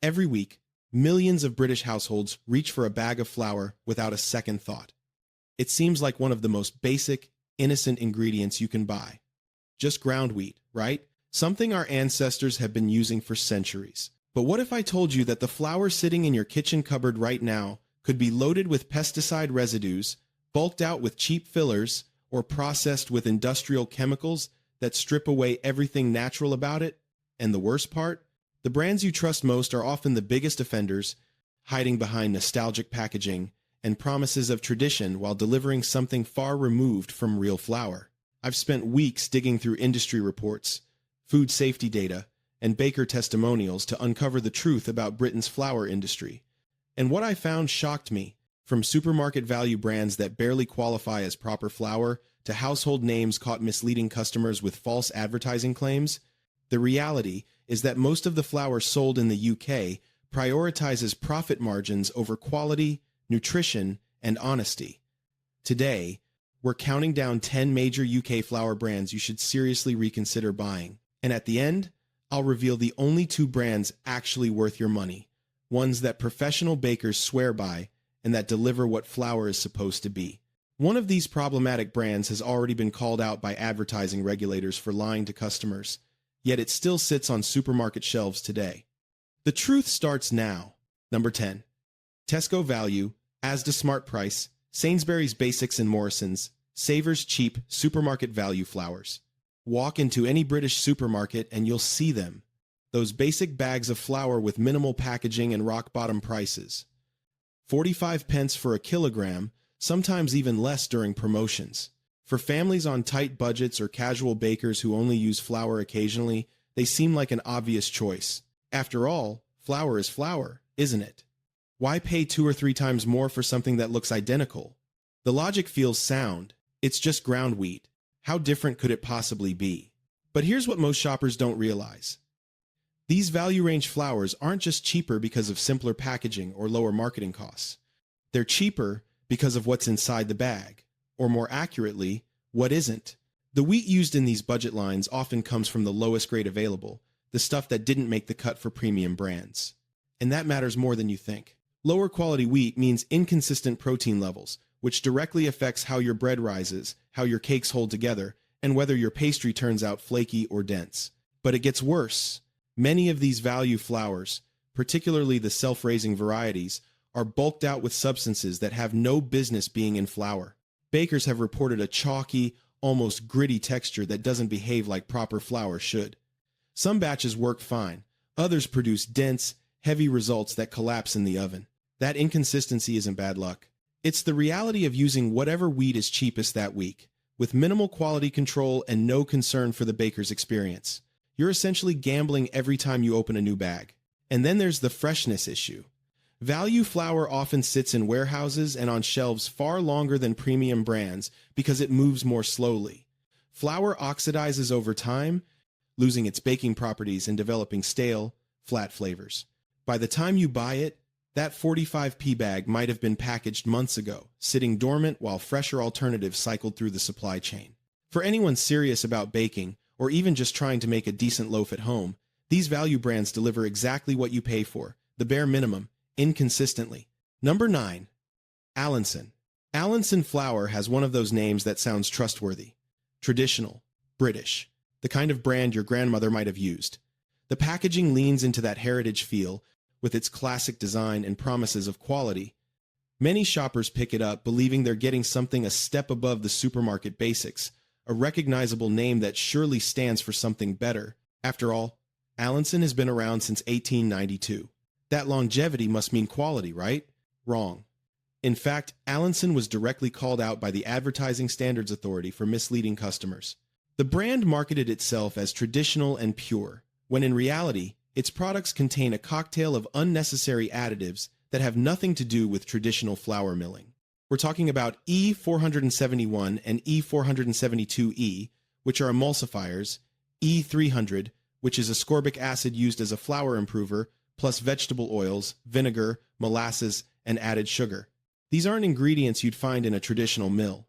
Every week, millions of British households reach for a bag of flour without a second thought. It seems like one of the most basic, innocent ingredients you can buy. Just ground wheat, right? Something our ancestors have been using for centuries. But what if I told you that the flour sitting in your kitchen cupboard right now could be loaded with pesticide residues, bulked out with cheap fillers, or processed with industrial chemicals that strip away everything natural about it? And the worst part? The brands you trust most are often the biggest offenders, hiding behind nostalgic packaging and promises of tradition while delivering something far removed from real flour. I've spent weeks digging through industry reports, food safety data, and baker testimonials to uncover the truth about Britain's flour industry. And what I found shocked me, from supermarket value brands that barely qualify as proper flour to household names caught misleading customers with false advertising claims. The reality is that most of the flour sold in the UK prioritizes profit margins over quality, nutrition, and honesty. Today, we're counting down 10 major UK flour brands you should seriously reconsider buying. And at the end, I'll reveal the only 2 brands actually worth your money, ones that professional bakers swear by and that deliver what flour is supposed to be. One of these problematic brands has already been called out by advertising regulators for lying to customers, yet it still sits on supermarket shelves today. The truth starts now. Number 10. Tesco Value, Asda Smart Price, Sainsbury's Basics and Morrison's, Savers Cheap Supermarket Value Flours. Walk into any British supermarket and you'll see them. Those basic bags of flour with minimal packaging and rock-bottom prices. 45 pence for a kilogram, sometimes even less during promotions. For families on tight budgets or casual bakers who only use flour occasionally, they seem like an obvious choice. After all, flour is flour, isn't it? Why pay 2 or 3 times more for something that looks identical? The logic feels sound. It's just ground wheat. How different could it possibly be? But here's what most shoppers don't realize. These value range flours aren't just cheaper because of simpler packaging or lower marketing costs. They're cheaper because of what's inside the bag, or more accurately, what isn't. The wheat used in these budget lines often comes from the lowest grade available, the stuff that didn't make the cut for premium brands. And that matters more than you think. Lower quality wheat means inconsistent protein levels, which directly affects how your bread rises, how your cakes hold together, and whether your pastry turns out flaky or dense. But it gets worse. Many of these value flours, particularly the self-raising varieties, are bulked out with substances that have no business being in flour. Bakers have reported a chalky, almost gritty texture that doesn't behave like proper flour should. Some batches work fine. Others produce dense, heavy results that collapse in the oven. That inconsistency isn't bad luck. It's the reality of using whatever wheat is cheapest that week, with minimal quality control and no concern for the baker's experience. You're essentially gambling every time you open a new bag. And then there's the freshness issue. Value flour often sits in warehouses and on shelves far longer than premium brands because it moves more slowly. Flour oxidizes over time, losing its baking properties and developing stale, flat flavors. By the time you buy it, that 45p bag might have been packaged months ago, sitting dormant while fresher alternatives cycled through the supply chain. For anyone serious about baking, or even just trying to make a decent loaf at home, these value brands deliver exactly what you pay for, the bare minimum, inconsistently. Number 9. Allinson. Allinson flour has one of those names that sounds trustworthy. Traditional, British, the kind of brand your grandmother might have used. The packaging leans into that heritage feel, with its classic design and promises of quality. Many shoppers pick it up believing they're getting something a step above the supermarket basics, a recognizable name that surely stands for something better. After all, Allinson has been around since 1892. That longevity must mean quality, right? Wrong. In fact, Allinson was directly called out by the Advertising Standards Authority for misleading customers. The brand marketed itself as traditional and pure, when in reality, its products contain a cocktail of unnecessary additives that have nothing to do with traditional flour milling. We're talking about E471 and E472E, which are emulsifiers, E300, which is ascorbic acid used as a flour improver, plus vegetable oils, vinegar, molasses, and added sugar. These aren't ingredients you'd find in a traditional mill.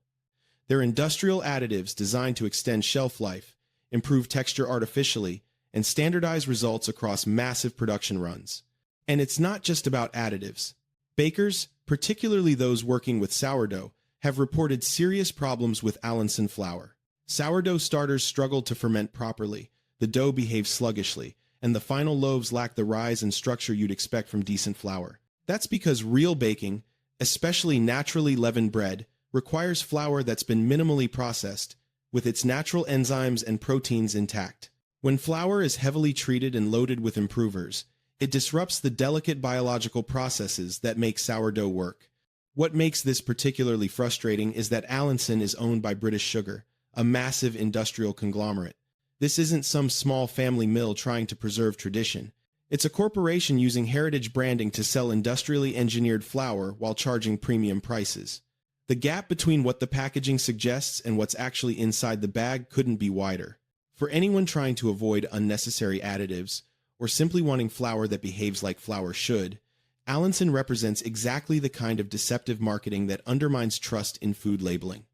They're industrial additives designed to extend shelf life, improve texture artificially, and standardize results across massive production runs. And it's not just about additives. Bakers, particularly those working with sourdough, have reported serious problems with Allinson flour. Sourdough starters struggle to ferment properly, the dough behaves sluggishly, and the final loaves lack the rise and structure you'd expect from decent flour. That's because real baking, especially naturally leavened bread, requires flour that's been minimally processed, with its natural enzymes and proteins intact. When flour is heavily treated and loaded with improvers, it disrupts the delicate biological processes that make sourdough work. What makes this particularly frustrating is that Allinson is owned by British Sugar, a massive industrial conglomerate. This isn't some small family mill trying to preserve tradition. It's a corporation using heritage branding to sell industrially engineered flour while charging premium prices. The gap between what the packaging suggests and what's actually inside the bag couldn't be wider. For anyone trying to avoid unnecessary additives, or simply wanting flour that behaves like flour should, Allinson represents exactly the kind of deceptive marketing that undermines trust in food labeling.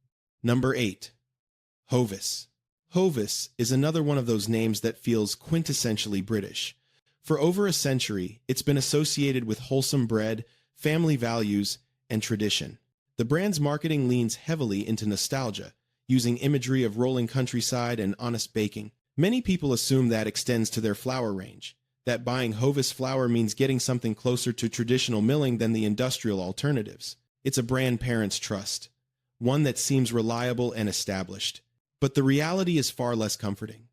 Number 8. Hovis. Hovis is another one of those names that feels quintessentially British. For over a century, it's been associated with wholesome bread, family values, and tradition. The brand's marketing leans heavily into nostalgia, using imagery of rolling countryside and honest baking. Many people assume that extends to their flour range, that buying Hovis flour means getting something closer to traditional milling than the industrial alternatives. It's a brand parents trust, one that seems reliable and established. But the reality is far less comforting.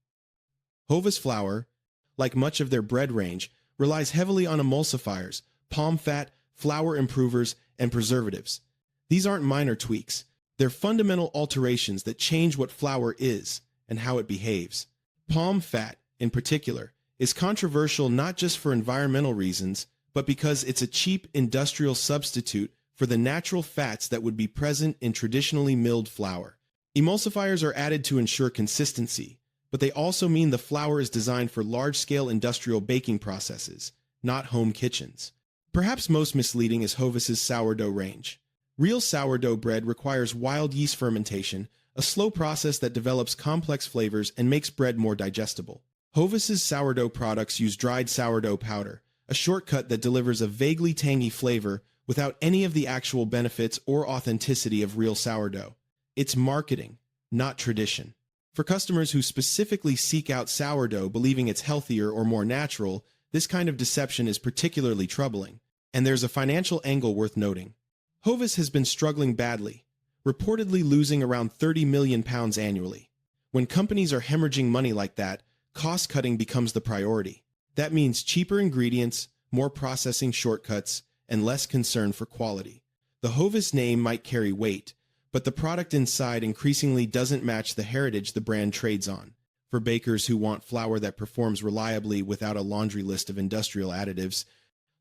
Hovis flour, like much of their bread range, relies heavily on emulsifiers, palm fat, flour improvers, and preservatives. These aren't minor tweaks. They're fundamental alterations that change what flour is and how it behaves. Palm fat, in particular, is controversial not just for environmental reasons, but because it's a cheap industrial substitute for the natural fats that would be present in traditionally milled flour. Emulsifiers are added to ensure consistency, but they also mean the flour is designed for large-scale industrial baking processes, not home kitchens. Perhaps most misleading is Hovis's sourdough range. Real sourdough bread requires wild yeast fermentation, a slow process that develops complex flavors and makes bread more digestible. Hovis's sourdough products use dried sourdough powder, a shortcut that delivers a vaguely tangy flavor without any of the actual benefits or authenticity of real sourdough. It's marketing, not tradition. For customers who specifically seek out sourdough believing it's healthier or more natural, this kind of deception is particularly troubling. And there's a financial angle worth noting. Hovis has been struggling badly, reportedly losing around £30 million annually. When companies are hemorrhaging money like that, cost-cutting becomes the priority. That means cheaper ingredients, more processing shortcuts, and less concern for quality. The Hovis name might carry weight, but the product inside increasingly doesn't match the heritage the brand trades on. For bakers who want flour that performs reliably without a laundry list of industrial additives,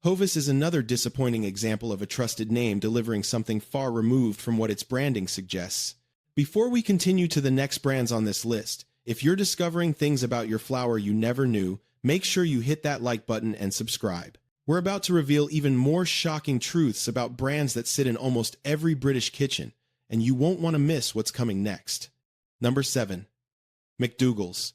Hovis is another disappointing example of a trusted name delivering something far removed from what its branding suggests. Before we continue to the next brands on this list, if you're discovering things about your flour you never knew, make sure you hit that like button and subscribe. We're about to reveal even more shocking truths about brands that sit in almost every British kitchen, and you won't want to miss what's coming next. Number 7. McDougall's.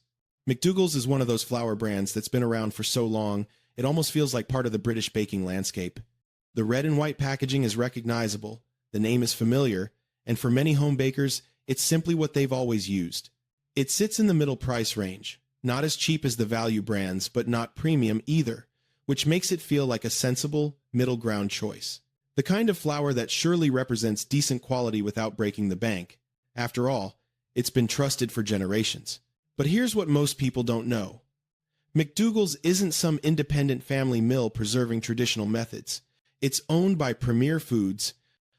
McDougall's is one of those flour brands that's been around for so long, it almost feels like part of the British baking landscape. The red and white packaging is recognizable, the name is familiar, and for many home bakers, it's simply what they've always used. It sits in the middle price range, not as cheap as the value brands, but not premium either, which makes it feel like a sensible, middle ground choice. The kind of flour that surely represents decent quality without breaking the bank. After all, it's been trusted for generations. But here's what most people don't know. McDougall's isn't some independent family mill preserving traditional methods. It's owned by Premier Foods,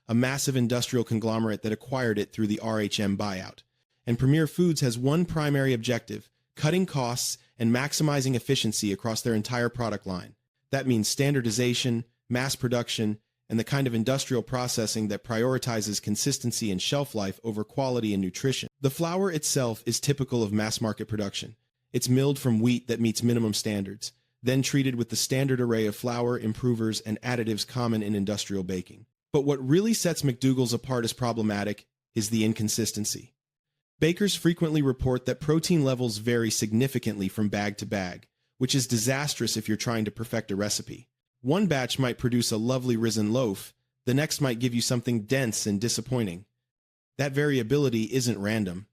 a massive industrial conglomerate that acquired it through the RHM buyout. And Premier Foods has one primary objective: cutting costs and maximizing efficiency across their entire product line. That means standardization, mass production, and the kind of industrial processing that prioritizes consistency and shelf life over quality and nutrition. The flour itself is typical of mass market production. It's milled from wheat that meets minimum standards, then treated with the standard array of flour, improvers, and additives common in industrial baking. But what really sets McDougall's apart as problematic is the inconsistency. Bakers frequently report that protein levels vary significantly from bag to bag, which is disastrous if you're trying to perfect a recipe. One batch might produce a lovely risen loaf, the next might give you something dense and disappointing. That variability isn't random.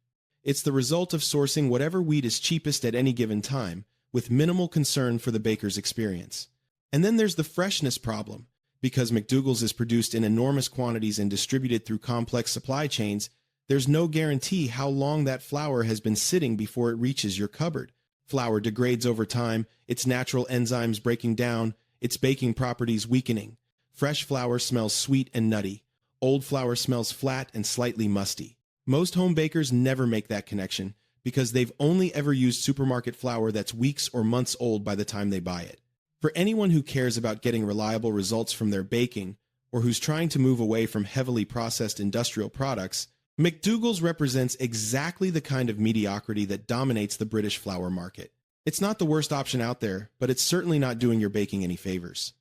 It's the result of sourcing whatever wheat is cheapest at any given time, with minimal concern for the baker's experience. And then there's the freshness problem. Because McDougall's is produced in enormous quantities and distributed through complex supply chains, there's no guarantee how long that flour has been sitting before it reaches your cupboard. Flour degrades over time, its natural enzymes breaking down, its baking properties weakening. Fresh flour smells sweet and nutty. Old flour smells flat and slightly musty. Most home bakers never make that connection because they've only ever used supermarket flour that's weeks or months old by the time they buy it. For anyone who cares about getting reliable results from their baking, or who's trying to move away from heavily processed industrial products, McDougall's represents exactly the kind of mediocrity that dominates the British flour market. It's not the worst option out there, but it's certainly not doing your baking any favors.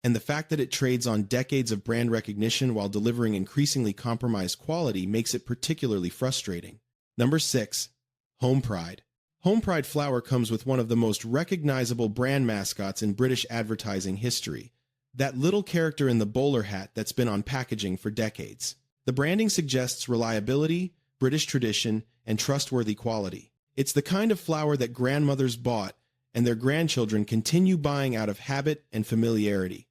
And the fact that it trades on decades of brand recognition while delivering increasingly compromised quality makes it particularly frustrating. Number 6. Home Pride. Home Pride flour comes with one of the most recognizable brand mascots in British advertising history, that little character in the bowler hat that's been on packaging for decades. The branding suggests reliability, British tradition, and trustworthy quality. It's the kind of flour that grandmothers bought and their grandchildren continue buying out of habit and familiarity.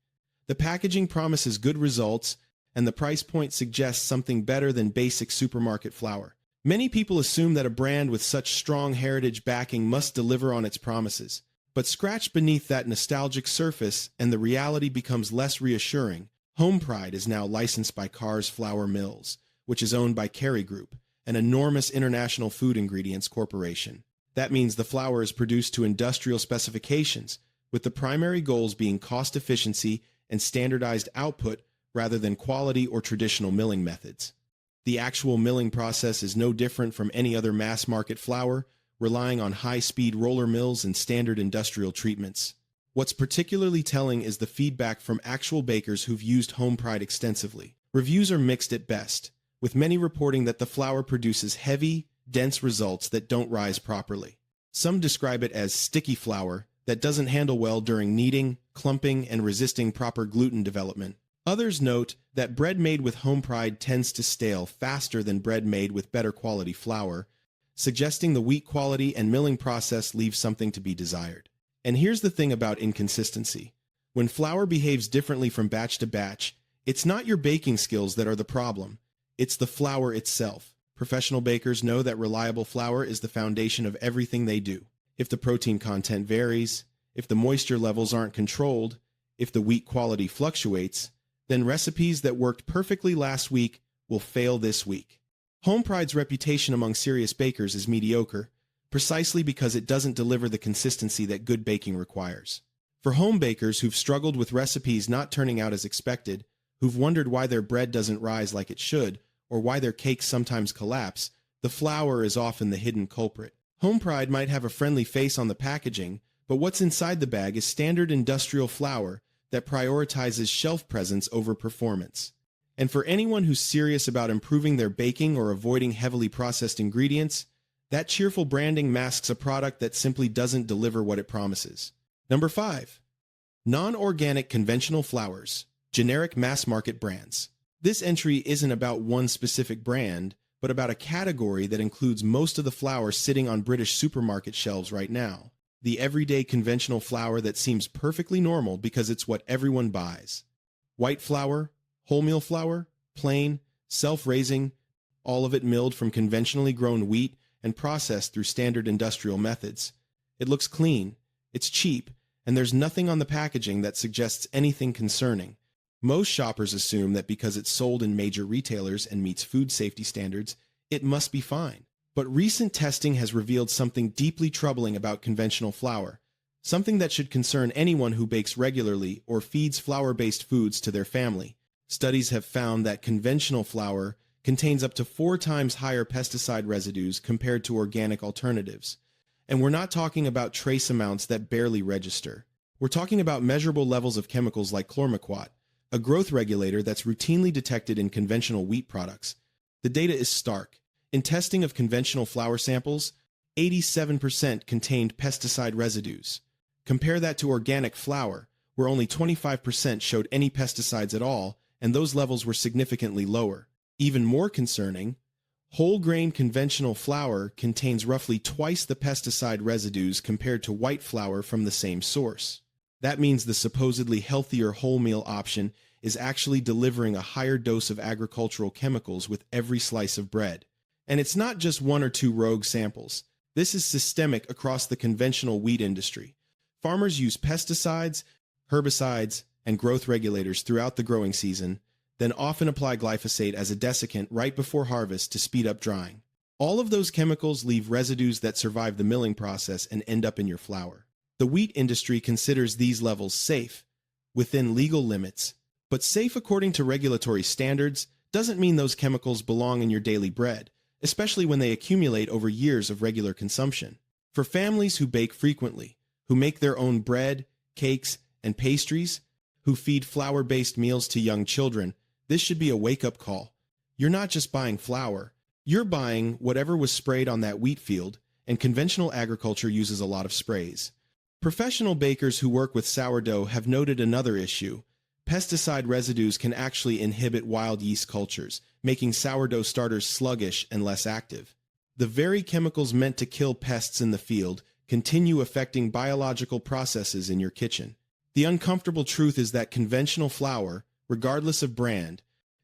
The packaging promises good results, and the price point suggests something better than basic supermarket flour. Many people assume that a brand with such strong heritage backing must deliver on its promises. But scratch beneath that nostalgic surface and the reality becomes less reassuring. Home Pride is now licensed by Carr's Flour Mills, which is owned by Kerry Group, an enormous international food ingredients corporation. That means the flour is produced to industrial specifications, with the primary goals being cost efficiency and standardized output rather than quality or traditional milling methods. The actual milling process is no different from any other mass-market flour, relying on high-speed roller mills and standard industrial treatments. What's particularly telling is the feedback from actual bakers who've used Home Pride extensively. Reviews are mixed at best, with many reporting that the flour produces heavy, dense results that don't rise properly. Some describe it as sticky flour that doesn't handle well during kneading, clumping, and resisting proper gluten development. Others note that bread made with Home Pride tends to stale faster than bread made with better quality flour, suggesting the wheat quality and milling process leave something to be desired. And here's the thing about inconsistency. When flour behaves differently from batch to batch, it's not your baking skills that are the problem. It's the flour itself. Professional bakers know that reliable flour is the foundation of everything they do. If the protein content varies, if the moisture levels aren't controlled, if the wheat quality fluctuates, then recipes that worked perfectly last week will fail this week. Home Pride's reputation among serious bakers is mediocre, precisely because it doesn't deliver the consistency that good baking requires. For home bakers who've struggled with recipes not turning out as expected, who've wondered why their bread doesn't rise like it should, or why their cakes sometimes collapse, the flour is often the hidden culprit. Home Pride might have a friendly face on the packaging, but what's inside the bag is standard industrial flour that prioritizes shelf presence over performance. And for anyone who's serious about improving their baking or avoiding heavily processed ingredients, that cheerful branding masks a product that simply doesn't deliver what it promises. Number 5. Non-organic conventional flours, generic mass-market brands. This entry isn't about one specific brand, but about a category that includes most of the flour sitting on British supermarket shelves right now. The everyday conventional flour that seems perfectly normal because it's what everyone buys. White flour, wholemeal flour, plain, self-raising, all of it milled from conventionally grown wheat and processed through standard industrial methods. It looks clean, it's cheap, and there's nothing on the packaging that suggests anything concerning. Most shoppers assume that because it's sold in major retailers and meets food safety standards, it must be fine. But recent testing has revealed something deeply troubling about conventional flour, something that should concern anyone who bakes regularly or feeds flour-based foods to their family. Studies have found that conventional flour contains up to 4 times higher pesticide residues compared to organic alternatives. And we're not talking about trace amounts that barely register. We're talking about measurable levels of chemicals like chlormequat, a growth regulator that's routinely detected in conventional wheat products. The data is stark. In testing of conventional flour samples, 87% contained pesticide residues. Compare that to organic flour, where only 25% showed any pesticides at all, and those levels were significantly lower. Even more concerning, whole grain conventional flour contains roughly twice the pesticide residues compared to white flour from the same source. That means the supposedly healthier wholemeal option is actually delivering a higher dose of agricultural chemicals with every slice of bread. And it's not just one or two rogue samples. This is systemic across the conventional wheat industry. Farmers use pesticides, herbicides, and growth regulators throughout the growing season, then often apply glyphosate as a desiccant right before harvest to speed up drying. All of those chemicals leave residues that survive the milling process and end up in your flour. The wheat industry considers these levels safe, within legal limits, but safe according to regulatory standards doesn't mean those chemicals belong in your daily bread, especially when they accumulate over years of regular consumption. For families who bake frequently, who make their own bread, cakes, and pastries, who feed flour-based meals to young children, this should be a wake-up call. You're not just buying flour, you're buying whatever was sprayed on that wheat field, and conventional agriculture uses a lot of sprays. Professional bakers who work with sourdough have noted another issue. Pesticide residues can actually inhibit wild yeast cultures, making sourdough starters sluggish and less active. The very chemicals meant to kill pests in the field continue affecting biological processes in your kitchen. The uncomfortable truth is that conventional flour, regardless of brand,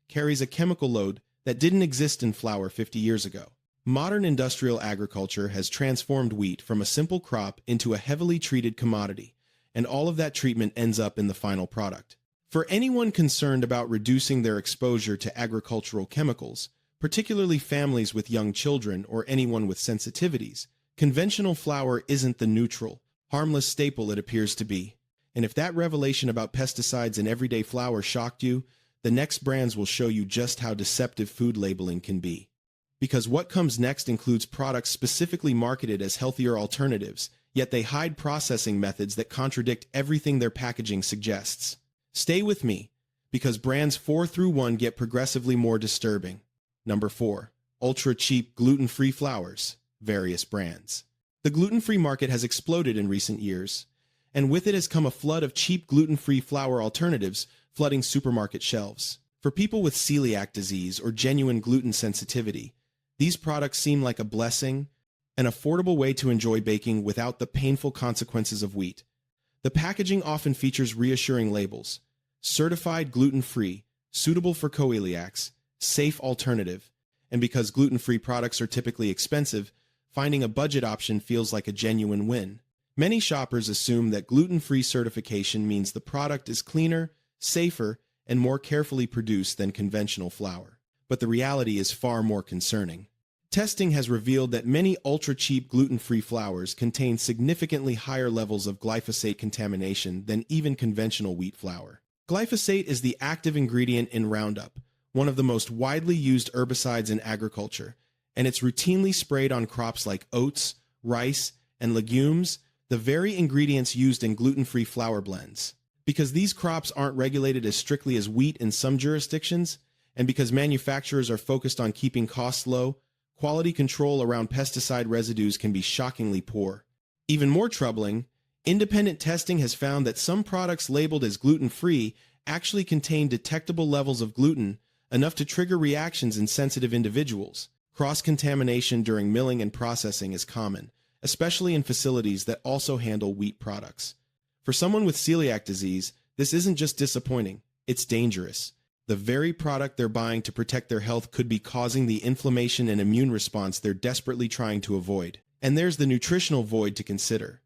carries a chemical load that didn't exist in flour 50 years ago. Modern industrial agriculture has transformed wheat from a simple crop into a heavily treated commodity, and all of that treatment ends up in the final product. For anyone concerned about reducing their exposure to agricultural chemicals, particularly families with young children or anyone with sensitivities, conventional flour isn't the neutral, harmless staple it appears to be. And if that revelation about pesticides in everyday flour shocked you, the next brands will show you just how deceptive food labeling can be. Because what comes next includes products specifically marketed as healthier alternatives, yet they hide processing methods that contradict everything their packaging suggests. Stay with me, because brands 4 through 1 get progressively more disturbing. Number 4. Ultra-cheap gluten-free flours, various brands. The gluten-free market has exploded in recent years, and with it has come a flood of cheap gluten-free flour alternatives flooding supermarket shelves. For people with celiac disease or genuine gluten sensitivity, these products seem like a blessing, an affordable way to enjoy baking without the painful consequences of wheat. The packaging often features reassuring labels: certified gluten-free, suitable for coeliacs, safe alternative, and because gluten-free products are typically expensive, finding a budget option feels like a genuine win. Many shoppers assume that gluten-free certification means the product is cleaner, safer, and more carefully produced than conventional flour. But the reality is far more concerning. Testing has revealed that many ultra-cheap gluten-free flours contain significantly higher levels of glyphosate contamination than even conventional wheat flour. Glyphosate is the active ingredient in Roundup, one of the most widely used herbicides in agriculture, and it's routinely sprayed on crops like oats, rice, and legumes, the very ingredients used in gluten-free flour blends. Because these crops aren't regulated as strictly as wheat in some jurisdictions, and because manufacturers are focused on keeping costs low, quality control around pesticide residues can be shockingly poor. Even more troubling, independent testing has found that some products labeled as gluten-free actually contain detectable levels of gluten, enough to trigger reactions in sensitive individuals. Cross-contamination during milling and processing is common, especially in facilities that also handle wheat products. For someone with celiac disease, this isn't just disappointing, it's dangerous. The very product they're buying to protect their health could be causing the inflammation and immune response they're desperately trying to avoid. And there's the nutritional void to consider.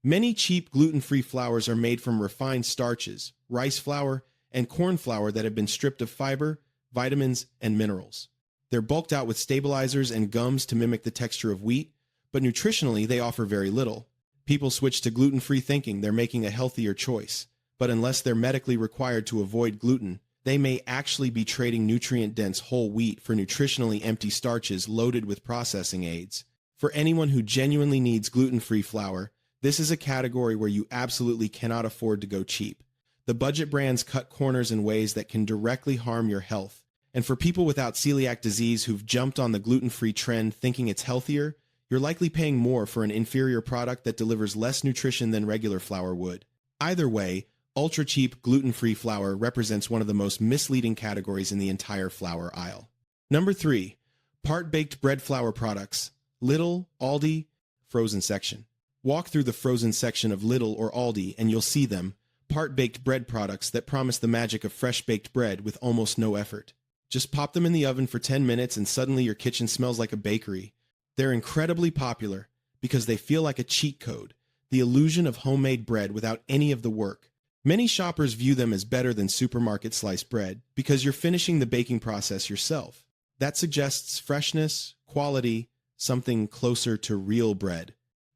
Many cheap gluten-free flours are made from refined starches, rice flour, and corn flour that have been stripped of fiber, vitamins, and minerals. They're bulked out with stabilizers and gums to mimic the texture of wheat, but nutritionally they offer very little. People switch to gluten-free thinking they're making a healthier choice, but unless they're medically required to avoid gluten, they may actually be trading nutrient-dense whole wheat for nutritionally empty starches loaded with processing aids. For anyone who genuinely needs gluten-free flour, this is a category where you absolutely cannot afford to go cheap. The budget brands cut corners in ways that can directly harm your health. And for people without celiac disease who've jumped on the gluten-free trend thinking it's healthier, you're likely paying more for an inferior product that delivers less nutrition than regular flour would. Either way, Ultra-cheap, gluten-free flour represents one of the most misleading categories in the entire flour aisle. Number 3. Part-baked bread flour products. Lidl, Aldi, frozen section. Walk through the frozen section of Lidl or Aldi and you'll see them, part-baked bread products that promise the magic of fresh-baked bread with almost no effort. Just pop them in the oven for 10 minutes and suddenly your kitchen smells like a bakery. They're incredibly popular because they feel like a cheat code, the illusion of homemade bread without any of the work. Many shoppers view them as better than supermarket sliced bread because you're finishing the baking process yourself. That suggests freshness, quality, something closer to real bread.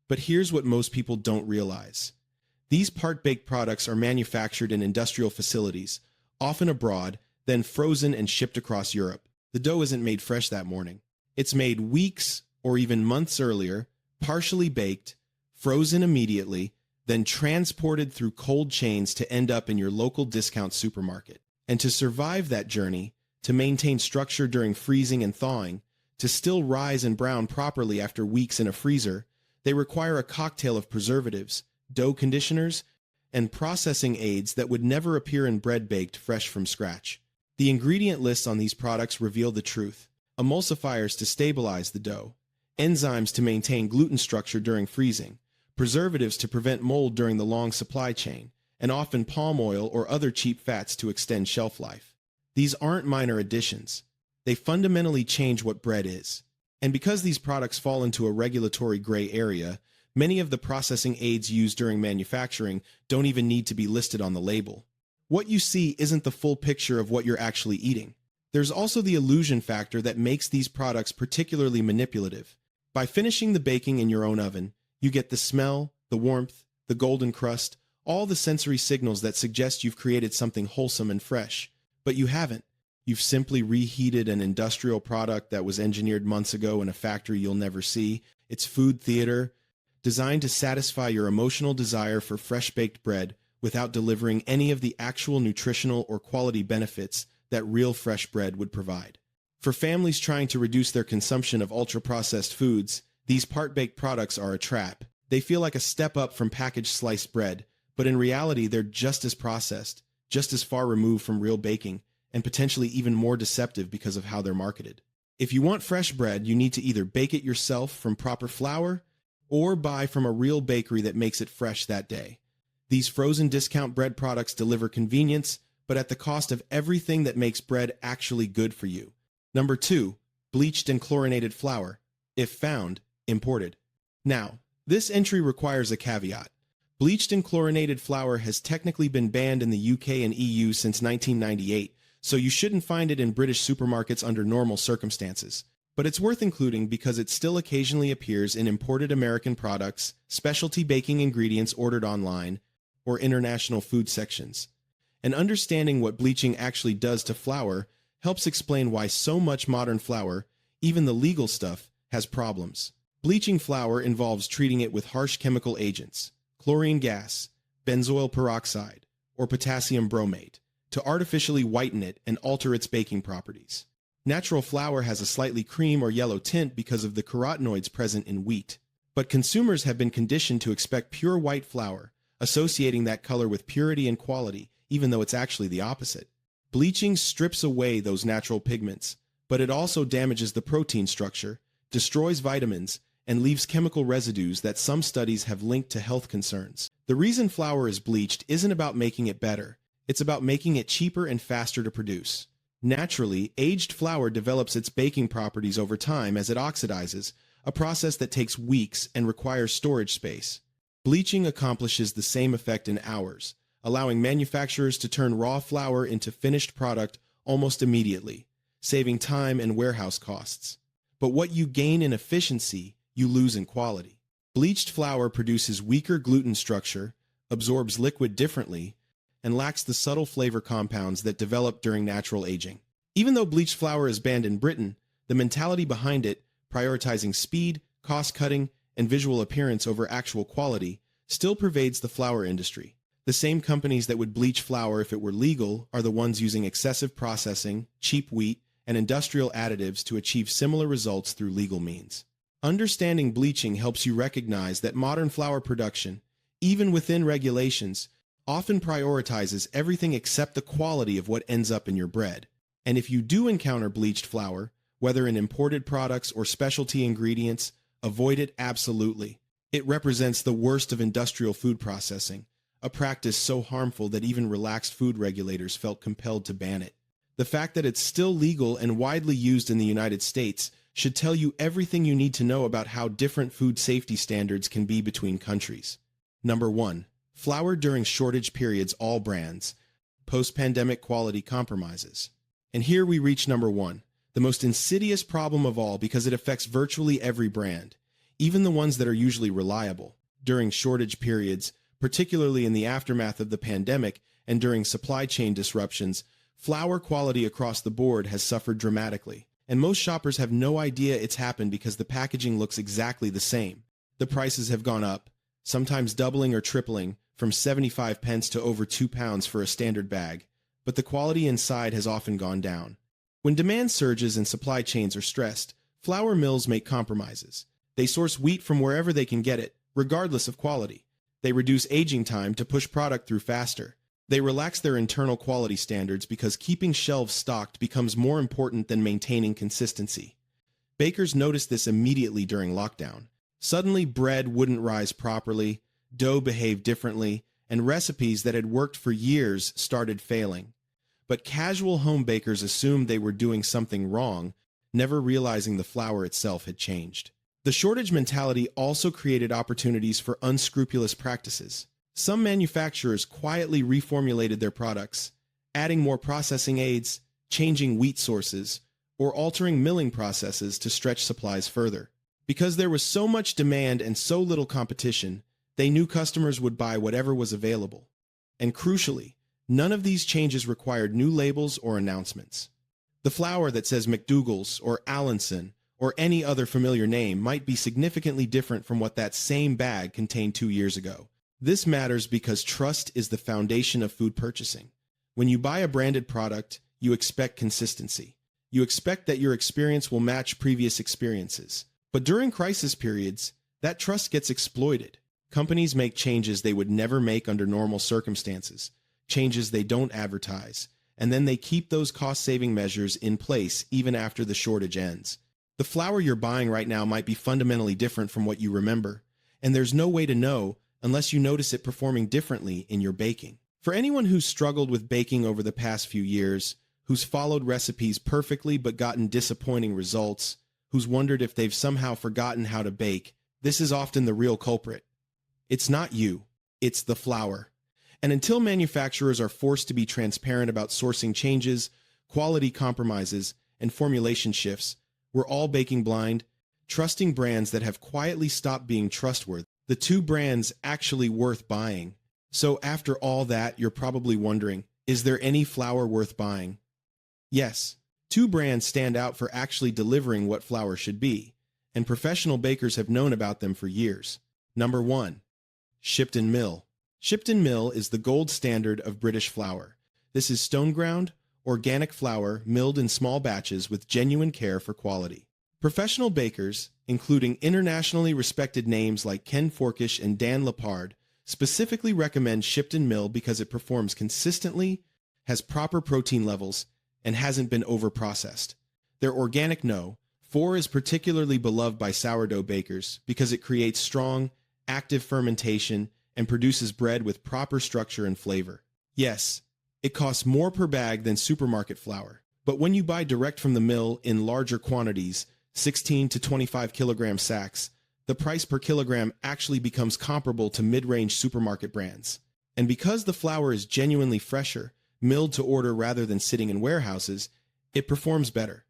But here's what most people don't realize. These part-baked products are manufactured in industrial facilities, often abroad, then frozen and shipped across Europe. The dough isn't made fresh that morning. It's made weeks or even months earlier, partially baked, frozen immediately, then transported through cold chains to end up in your local discount supermarket. And to survive that journey, to maintain structure during freezing and thawing, to still rise and brown properly after weeks in a freezer, they require a cocktail of preservatives, dough conditioners, and processing aids that would never appear in bread baked fresh from scratch. The ingredient lists on these products reveal the truth. Emulsifiers to stabilize the dough, enzymes to maintain gluten structure during freezing, preservatives to prevent mold during the long supply chain, and often palm oil or other cheap fats to extend shelf life. These aren't minor additions. They fundamentally change what bread is. And because these products fall into a regulatory gray area, many of the processing aids used during manufacturing don't even need to be listed on the label. What you see isn't the full picture of what you're actually eating. There's also the illusion factor that makes these products particularly manipulative. By finishing the baking in your own oven, you get the smell, the warmth, the golden crust, all the sensory signals that suggest you've created something wholesome and fresh. But you haven't. You've simply reheated an industrial product that was engineered months ago in a factory you'll never see. It's food theater, designed to satisfy your emotional desire for fresh-baked bread without delivering any of the actual nutritional or quality benefits that real fresh bread would provide. For families trying to reduce their consumption of ultra-processed foods, these part-baked products are a trap. They feel like a step up from packaged sliced bread, but in reality they're just as processed, just as far removed from real baking, and potentially even more deceptive because of how they're marketed. If you want fresh bread, you need to either bake it yourself from proper flour or buy from a real bakery that makes it fresh that day. These frozen discount bread products deliver convenience, but at the cost of everything that makes bread actually good for you. Number 2, bleached and chlorinated flour, if found, imported. Now, this entry requires a caveat. Bleached and chlorinated flour has technically been banned in the UK and EU since 1998, so you shouldn't find it in British supermarkets under normal circumstances. But it's worth including because it still occasionally appears in imported American products, specialty baking ingredients ordered online, or international food sections. And understanding what bleaching actually does to flour helps explain why so much modern flour, even the legal stuff, has problems. Bleaching flour involves treating it with harsh chemical agents, chlorine gas, benzoyl peroxide, or potassium bromate, to artificially whiten it and alter its baking properties. Natural flour has a slightly cream or yellow tint because of the carotenoids present in wheat. But consumers have been conditioned to expect pure white flour, associating that color with purity and quality, even though it's actually the opposite. Bleaching strips away those natural pigments, but it also damages the protein structure, destroys vitamins, and leaves chemical residues that some studies have linked to health concerns. The reason flour is bleached isn't about making it better. It's about making it cheaper and faster to produce. Naturally, aged flour develops its baking properties over time as it oxidizes, a process that takes weeks and requires storage space. Bleaching accomplishes the same effect in hours, allowing manufacturers to turn raw flour into finished product almost immediately, saving time and warehouse costs. But what you gain in efficiency, you lose in quality. Bleached flour produces weaker gluten structure, absorbs liquid differently, and lacks the subtle flavor compounds that develop during natural aging. Even though bleached flour is banned in Britain, the mentality behind it, prioritizing speed, cost-cutting, and visual appearance over actual quality, still pervades the flour industry. The same companies that would bleach flour if it were legal are the ones using excessive processing, cheap wheat, and industrial additives to achieve similar results through legal means. Understanding bleaching helps you recognize that modern flour production, even within regulations, often prioritizes everything except the quality of what ends up in your bread. And if you do encounter bleached flour, whether in imported products or specialty ingredients, avoid it absolutely. It represents the worst of industrial food processing, a practice so harmful that even relaxed food regulators felt compelled to ban it. The fact that it's still legal and widely used in the United States should tell you everything you need to know about how different food safety standards can be between countries. Number 1. Flour during shortage periods, all brands. Post-pandemic quality compromises. And here we reach number 1, the most insidious problem of all because it affects virtually every brand, even the ones that are usually reliable. During shortage periods, particularly in the aftermath of the pandemic and during supply chain disruptions, flour quality across the board has suffered dramatically. And most shoppers have no idea it's happened because the packaging looks exactly the same. The prices have gone up, sometimes doubling or tripling, from 75 pence to over £2 for a standard bag, but the quality inside has often gone down. When demand surges and supply chains are stressed, flour mills make compromises. They source wheat from wherever they can get it, regardless of quality. They reduce aging time to push product through faster. They relax their internal quality standards because keeping shelves stocked becomes more important than maintaining consistency. Bakers noticed this immediately during lockdown. Suddenly, bread wouldn't rise properly, dough behaved differently, and recipes that had worked for years started failing. But casual home bakers assumed they were doing something wrong, never realizing the flour itself had changed. The shortage mentality also created opportunities for unscrupulous practices. Some manufacturers quietly reformulated their products, adding more processing aids, changing wheat sources, or altering milling processes to stretch supplies further. Because there was so much demand and so little competition, they knew customers would buy whatever was available. And crucially, none of these changes required new labels or announcements. The flour that says McDougall's or Allinson or any other familiar name might be significantly different from what that same bag contained 2 years ago. This matters because trust is the foundation of food purchasing. When you buy a branded product, you expect consistency. You expect that your experience will match previous experiences. But during crisis periods, that trust gets exploited. Companies make changes they would never make under normal circumstances, changes they don't advertise, and then they keep those cost-saving measures in place even after the shortage ends. The flour you're buying right now might be fundamentally different from what you remember, and there's no way to know unless you notice it performing differently in your baking. For anyone who's struggled with baking over the past few years, who's followed recipes perfectly but gotten disappointing results, who's wondered if they've somehow forgotten how to bake, this is often the real culprit. It's not you, it's the flour. And until manufacturers are forced to be transparent about sourcing changes, quality compromises, and formulation shifts, we're all baking blind, trusting brands that have quietly stopped being trustworthy. The two brands actually worth buying. So after all that, you're probably wondering, is there any flour worth buying? Yes, two brands stand out for actually delivering what flour should be, and professional bakers have known about them for years. Number 1. Shipton Mill. Shipton Mill is the gold standard of British flour. This is stone-ground, organic flour milled in small batches with genuine care for quality. Professional bakers, including internationally respected names like Ken Forkish and Dan Lepard, specifically recommend Shipton Mill because it performs consistently, has proper protein levels, and hasn't been over-processed. Their organic No. 4 is particularly beloved by sourdough bakers because it creates strong, active fermentation and produces bread with proper structure and flavor. Yes, it costs more per bag than supermarket flour, but when you buy direct from the mill in larger quantities, 16 to 25 kilogram sacks, the price per kilogram actually becomes comparable to mid-range supermarket brands. And because the flour is genuinely fresher, milled to order rather than sitting in warehouses, it performs better.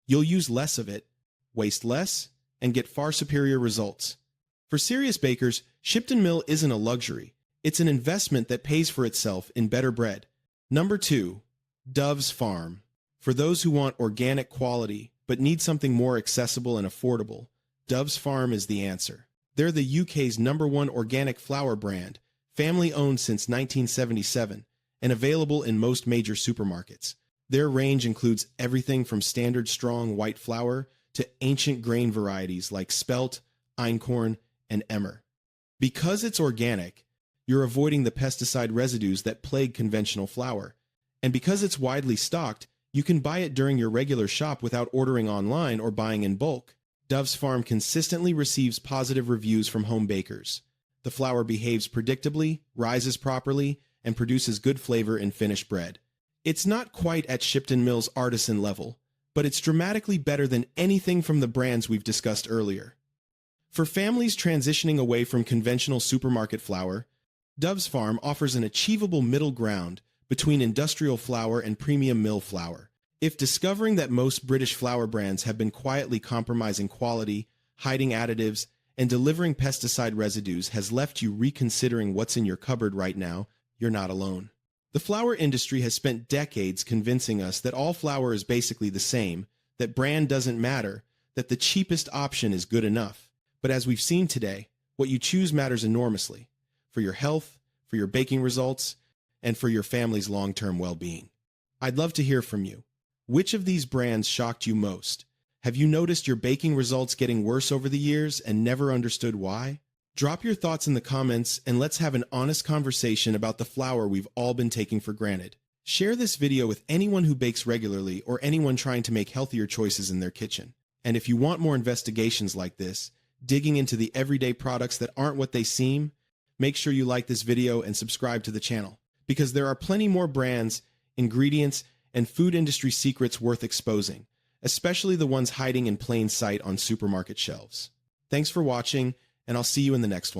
You'll use less of it, waste less, and get far superior results. For serious bakers, Shipton Mill isn't a luxury. It's an investment that pays for itself in better bread. Number 2. Dove's Farm. For those who want organic quality, but need something more accessible and affordable, Dove's Farm is the answer. They're the UK's #1 organic flour brand, family-owned since 1977, and available in most major supermarkets. Their range includes everything from standard strong white flour to ancient grain varieties like spelt, einkorn, and emmer. Because it's organic, you're avoiding the pesticide residues that plague conventional flour. And because it's widely stocked, you can buy it during your regular shop without ordering online or buying in bulk. Dove's Farm consistently receives positive reviews from home bakers. The flour behaves predictably, rises properly, and produces good flavor in finished bread. It's not quite at Shipton Mill's artisan level, but it's dramatically better than anything from the brands we've discussed earlier. For families transitioning away from conventional supermarket flour, Dove's Farm offers an achievable middle ground between industrial flour and premium mill flour. If discovering that most British flour brands have been quietly compromising quality, hiding additives, and delivering pesticide residues has left you reconsidering what's in your cupboard right now, you're not alone. The flour industry has spent decades convincing us that all flour is basically the same, that brand doesn't matter, that the cheapest option is good enough. But as we've seen today, what you choose matters enormously for your health, for your baking results, and for your family's long-term well-being. I'd love to hear from you. Which of these brands shocked you most? Have you noticed your baking results getting worse over the years and never understood why? Drop your thoughts in the comments and let's have an honest conversation about the flour we've all been taking for granted. Share this video with anyone who bakes regularly or anyone trying to make healthier choices in their kitchen. And if you want more investigations like this, digging into the everyday products that aren't what they seem, make sure you like this video and subscribe to the channel, because there are plenty more brands, ingredients, and food industry secrets worth exposing, especially the ones hiding in plain sight on supermarket shelves. Thanks for watching, and I'll see you in the next one.